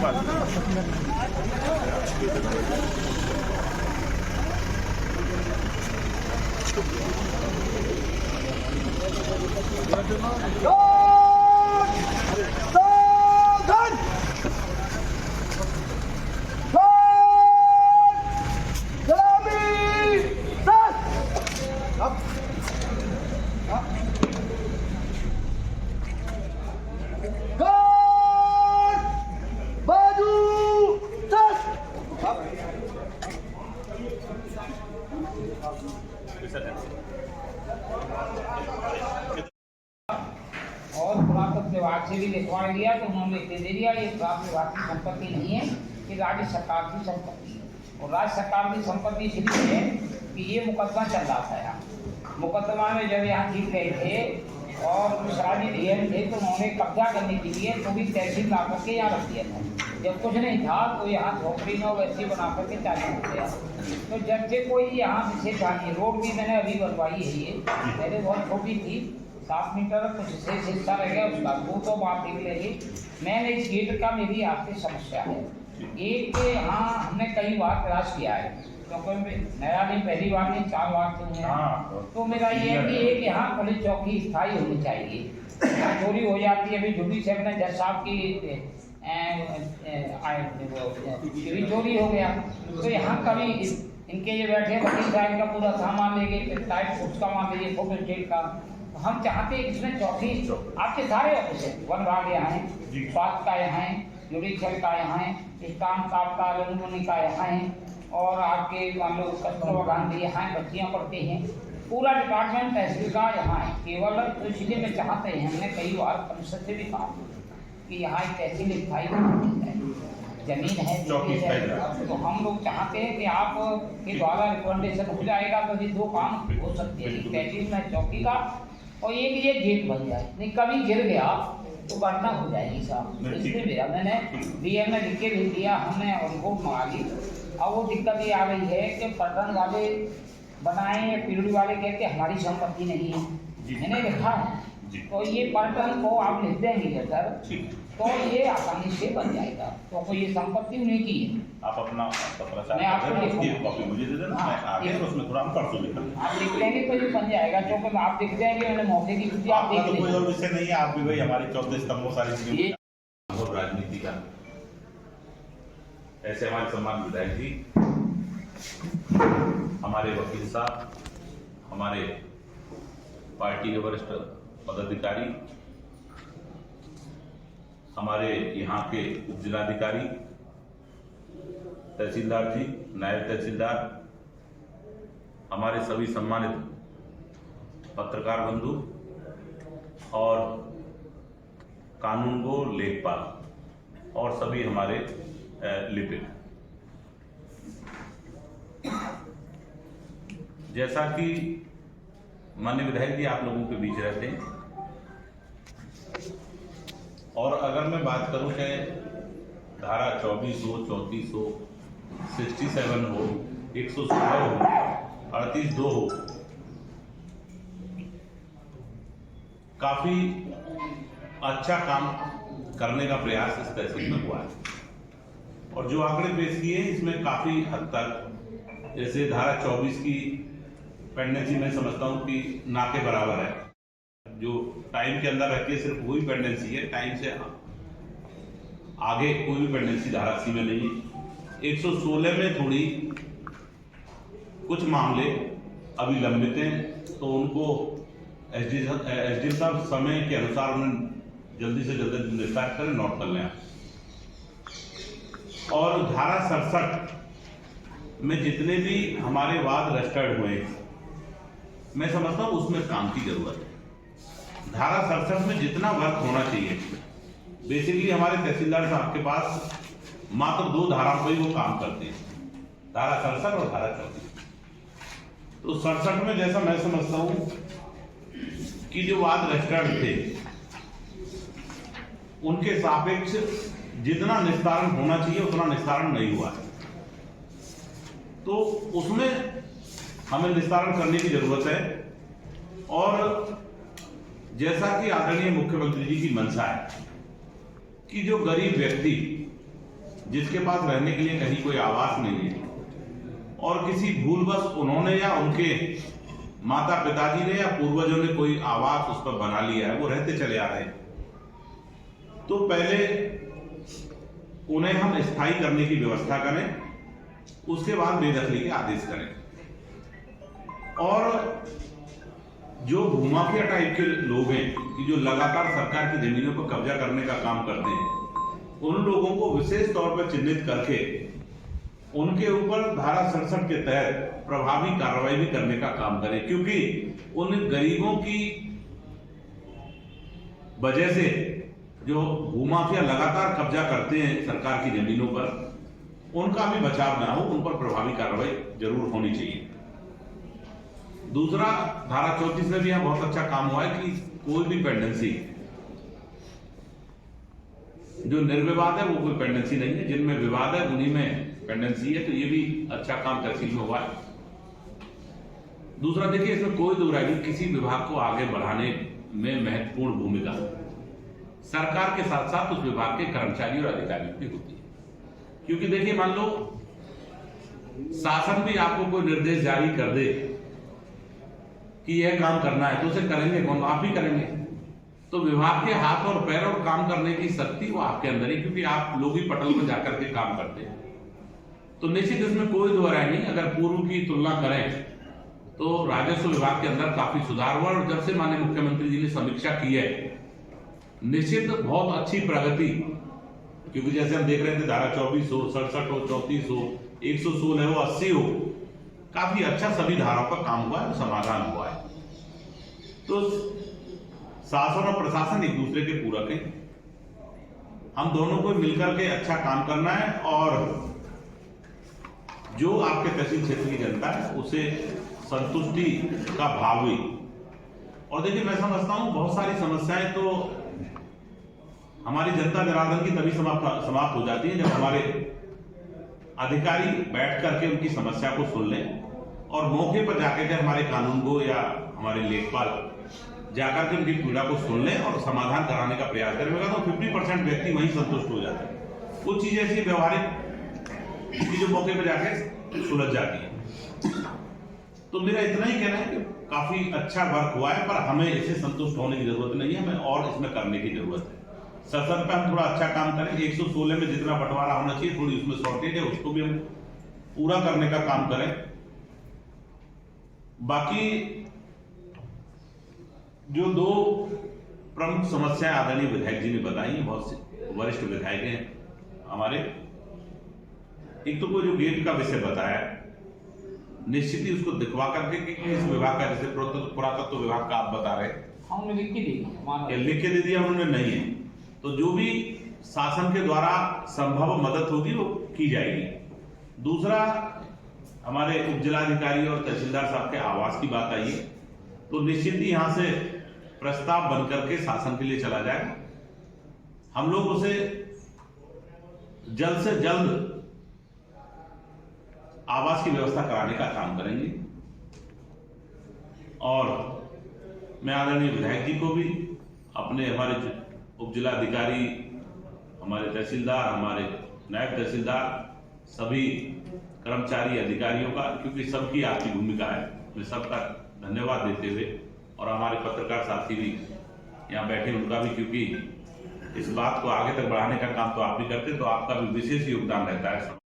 और पुरातत्व विभाग से भी लिखवा लिया तो उन्होंने लिख दे दिया ये पुरातत्व विभाग की संपत्ति नहीं है, ये राज्य सरकार की संपत्ति है। और राज्य सरकार की संपत्ति इसलिए है कि ये मुकदमा चल रहा था यहाँ। मुकदमा में जब यहाँ जीत गए थे और विश्राजी डीएम थे तो उन्होंने कब्जा करने के लिए पूरी तहसील ला करके यहाँ रख दिया था। जब कुछ नहीं था तो यहाँ झोपड़ी में वैसी बना करके चालू हो गया। तो जब से कोई यहाँ विशेष नहीं, रोड भी मैंने अभी बनवाई है, ये पहले बहुत छोटी थी, 7 मीटर कुछ शेष हिस्सा रह गया उसका, वो तो बात निकलेगी। मैंने इस गेट का मेरी आपकी समस्या है। एक यहाँ हमने कई बार प्रयास किया है, क्योंकि नया भी पहली बार नहीं 4 बार से हुए। तो मेरा ये है कि एक यहाँ पुलिस चौकी स्थायी होनी चाहिए। चोरी हो जाती है, अभी जुडी साहब ने जज साहब की चोरी हो गया तो यहाँ कभी इनके ये बैठे वकील साहब का पूरा सामान ले गए, टाइट फूट का मान लीजिए, फोटो स्टेट का। हम चाहते हैं इसमें चौकी आपके सारे ऑफिस है, वन विभाग यहाँ है, स्वास्थ्य का यहाँ है, जुडिशल का यहाँ है, स्टाम्प का रेवन्यू का यहाँ है, और आपके मान लो कस्तूरबा गांधी यहाँ बच्चियाँ पढ़ती हैं, पूरा डिपार्टमेंट तहसील का यहाँ है केवल। तो इसलिए मैं चाहते हैं, हमने कई बार परिषद से भी कहा कि यहाँ एक तहसील स्थायी है, जमीन है तो हम लोग चाहते हैं कि आप के द्वारा रिकमेंडेशन हो जाएगा तो ये 2 काम हो सकते हैं, तहसील में चौकी का और एक ये गेट बन जाए। नहीं कभी गिर गया तो घटना हो जाएगी साहब। इसलिए मेरा मैंने डीएम में लिख के भी दिया, हमने रिपोर्ट मंगा ली। अब वो दिक्कत ये आ गई है कि पटन वाले बनाए या पीढ़ी वाले कहते हमारी संपत्ति नहीं है, मैंने लिखा है तो ये पर्यटन को आप लिख देंगे सर तो ये आसानी से बन जाएगा, क्योंकि ये संपत्ति उन्हीं की है। आप अपना मैं आपको कॉपी मुझे दे देना, मैं आगे तो उसमें थोड़ा हम परसों लिखेंगे। आप लिख देंगे तो ये बन जाएगा, क्योंकि आप दिख जाएंगे मैंने मौके की खुद आप देख लेंगे। कोई और विषय नहीं है, आप भी भाई हमारे 14 स्तंभों सारी चीजें और राजनीति का ऐसे हमारे सम्मान विधायक जी, हमारे वकील साहब, हमारे पार्टी के वरिष्ठ पदाधिकारी, हमारे यहाँ के उप जिलाधिकारी, तहसीलदार जी, नायब तहसीलदार, हमारे सभी सम्मानित पत्रकार बंधु और कानूनगो, लेखपाल और सभी हमारे लिपिक। जैसा कि माननीय विधायक जी आप लोगों के बीच रहते हैं, और अगर मैं बात करूं कि धारा 24 हो, 34 हो, 67 हो, 116 हो, 38(2) हो, काफी अच्छा काम करने का प्रयास इस तहसील में हुआ है। और जो आंकड़े पेश किए इसमें काफी हद तक, जैसे धारा 24 की पेंडेंसी मैं समझता हूं कि ना के बराबर है, जो टाइम के अंदर रहती है सिर्फ वही पेंडेंसी है, टाइम से आगे कोई भी पेंडेंसी धारा सी में नहीं है। 116 में थोड़ी कुछ मामले अभी लंबित हैं, तो उनको एसडी साहब समय के अनुसार उन्हें जल्दी से जल्दी निस्तारित करें, नोट कर लें। और धारा 67 में जितने भी हमारे वाद रजिस्टर्ड हुए, मैं समझता हूं उसमें काम की जरूरत है। धारा 67 में जितना वर्क होना चाहिए, बेसिकली हमारे तहसीलदार साहब के पास मात्र 2 धाराओं पर ही वो काम करते हैं, धारा 67 और धारा 34। तो 67 में जैसा मैं समझता हूं कि जो वाद रजिस्टर्ड थे उनके सापेक्ष जितना निस्तारण होना चाहिए उतना निस्तारण नहीं हुआ है, तो उसमें हमें निस्तारण करने की जरूरत है। और जैसा कि आदरणीय मुख्यमंत्री जी की मंशा है कि जो गरीब व्यक्ति जिसके पास रहने के लिए कहीं कोई आवास नहीं है और किसी भूलवश उन्होंने या उनके माता पिताजी ने या पूर्वजों ने कोई आवास उस पर बना लिया है, वो रहते चले आ रहे हैं, तो पहले उन्हें हम स्थायी करने की व्यवस्था करें, उसके बाद बेदखली के आदेश करें। और जो भूमाफिया टाइप के लोग हैं कि जो लगातार सरकार की जमीनों पर कब्जा करने का काम करते हैं, उन लोगों को विशेष तौर पर चिन्हित करके उनके ऊपर धारा 67 के तहत प्रभावी कार्रवाई भी करने का काम करें, क्योंकि उन गरीबों की वजह से जो भूमाफिया लगातार कब्जा करते हैं सरकार की जमीनों पर, उनका भी बचाव ना हो, उन पर प्रभावी कार्रवाई जरूर होनी चाहिए। दूसरा, धारा 34 में भी यहां बहुत अच्छा काम हुआ है कि कोई भी पेंडेंसी जो निर्विवाद है वो कोई पेंडेंसी नहीं है, जिनमें विवाद है उन्हीं में पेंडेंसी है, तो ये भी अच्छा काम तहसील में हुआ है। दूसरा, देखिए इसमें कोई दो राय नहीं, किसी विभाग को आगे बढ़ाने में महत्वपूर्ण भूमिका सरकार के साथ साथ उस विभाग के कर्मचारी और अधिकारियों की होती है। क्योंकि देखिए, मान लो शासन भी आपको कोई निर्देश जारी कर दे कि यह काम करना है, तो उसे करेंगे कौन? आप ही करेंगे। तो विभाग के हाथ और पैर और काम करने की शक्ति वो आपके अंदर है, क्योंकि आप लोग ही पटल में जाकर के काम करते हैं। तो निश्चित इसमें कोई दो राय नहीं। अगर पूर्व की तुलना करें तो राजस्व विभाग के अंदर काफी सुधार हुआ, और जब से माननीय मुख्यमंत्री जी ने समीक्षा की है, निश्चित बहुत अच्छी प्रगति, क्योंकि जैसे हम देख रहे थे धारा 24 हो, 67 हो, 34 हो, 116 हो, 80 हो, काफी अच्छा सभी धाराओं पर काम हुआ है, समाधान हुआ है। तो शासन और प्रशासन एक दूसरे के पूरक है, हम दोनों को मिलकर के अच्छा काम करना है और जो आपके तहसील क्षेत्र की जनता है उसे संतुष्टि का भाव हुई। और देखिए, मैं समझता हूं बहुत सारी समस्याएं तो हमारी जनता जनार्दन की तभी समाप्त हो जाती है जब हमारे अधिकारी बैठ करके उनकी समस्या को सुन लें और मौके पर जाकर के हमारे कानूनगो या हमारे लेखपाल जाकर के उनकी पीड़ा को सुन लें और समाधान कराने का प्रयास करें। मैं कहता हूं 50% व्यक्ति वहीं संतुष्ट हो जाते हैं। कुछ चीजें ऐसी व्यवहारिक कि जो मौके पर जाके सुलझ जाती है। तो मेरा इतना ही कहना है कि काफी अच्छा वर्क हुआ है, पर हमें इसे संतुष्ट होने की जरूरत नहीं है, हमें और इसमें करने की जरूरत है। सशर्त पे हम थोड़ा अच्छा काम करें। 116 में जितना बंटवारा होना चाहिए, थोड़ी उसमें शॉर्टेज है, उसको भी हम पूरा करने का काम करें। बाकी जो दो प्रमुख समस्याएं आदरणीय विधायक जी ने बताई, बहुत से वरिष्ठ विधायक हैं हमारे। एक तो कोई जो गेट का विषय बताया, निश्चित ही उसको दिखवा करके कि किस विभाग का, जैसे पुरातत्व विभाग का आप बता रहे, हमने लिख के दे दिया उन्होंने, नहीं है। तो जो भी शासन के द्वारा संभव मदद होगी वो की जाएगी। दूसरा, हमारे उप जिलाधिकारी और तहसीलदार साहब के आवास की बात आई है, तो निश्चित ही यहां से प्रस्ताव बनकर के शासन के लिए चला जाएगा। हम लोग उसे जल्द से जल्द आवास की व्यवस्था कराने का काम करेंगे। और मैं आदरणीय विधायक जी को भी, अपने हमारे उप जिलाधिकारी, हमारे तहसीलदार, हमारे नायब तहसीलदार, सभी कर्मचारी अधिकारियों का, क्योंकि सबकी आपकी भूमिका है, मैं सबका धन्यवाद देते हुए, और हमारे पत्रकार साथी भी यहाँ बैठे उनका भी, क्योंकि इस बात को आगे तक बढ़ाने का काम तो आप भी करते, तो आपका भी विशेष योगदान रहता है।